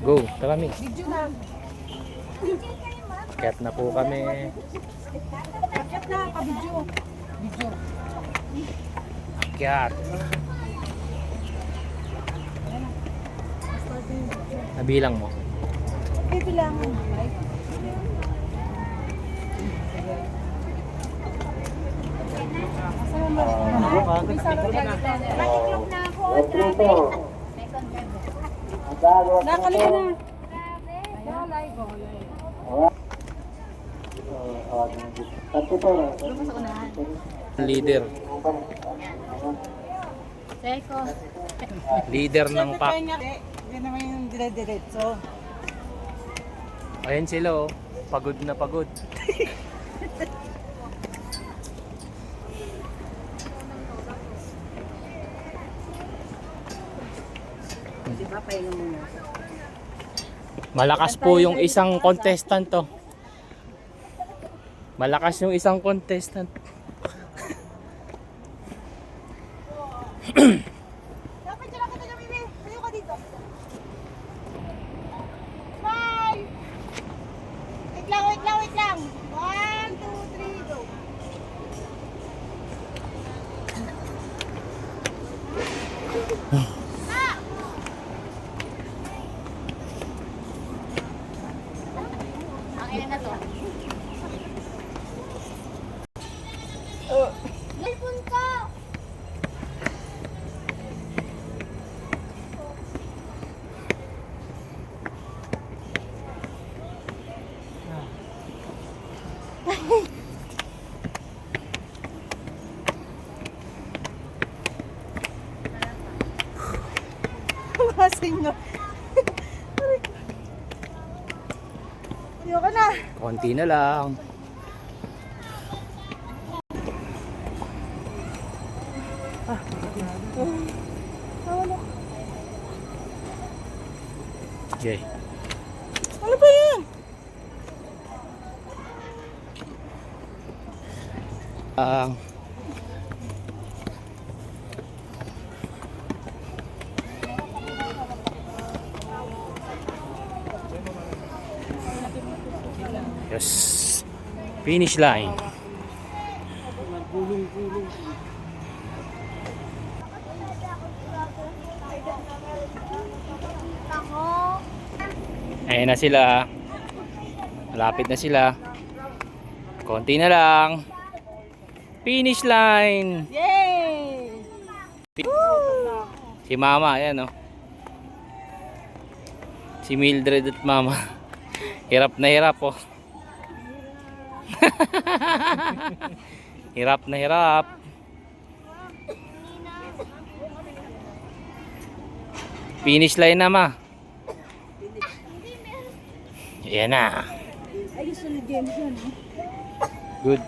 Go, tara mi. Akyat na po kami. Akyat na, pa-video. Video. Akyat. Nabilang mo. Bibilangan. Nakalimutan na. Leader. Leader ng pack. Hindi naman yung dire-diretso. Ayan sila oh. Pagod na pagod. Diba, pahinga muna. Malakas po yung isang contestant to. Malakas yung isang contestant. Dapat dyan ako na Mimi. Tayo ka dito. Smile! Wait lang, wait lang, wait lang. 1, 2, 3, go. Ang ina na to. Lipon ka! Masing no. Ayoko na. Konti na lang. Okay. Ano ba yan? Yes. Finish line. Ayan na sila. Malapit na sila. Konti na lang. Finish line. Yay! Si Mama, ayan oh. Si Mildred at Mama. Hirap na hirap oh. Hirap na hirap. Finish line na ma. Ayan na. Ay, gusto ni James yun. Good.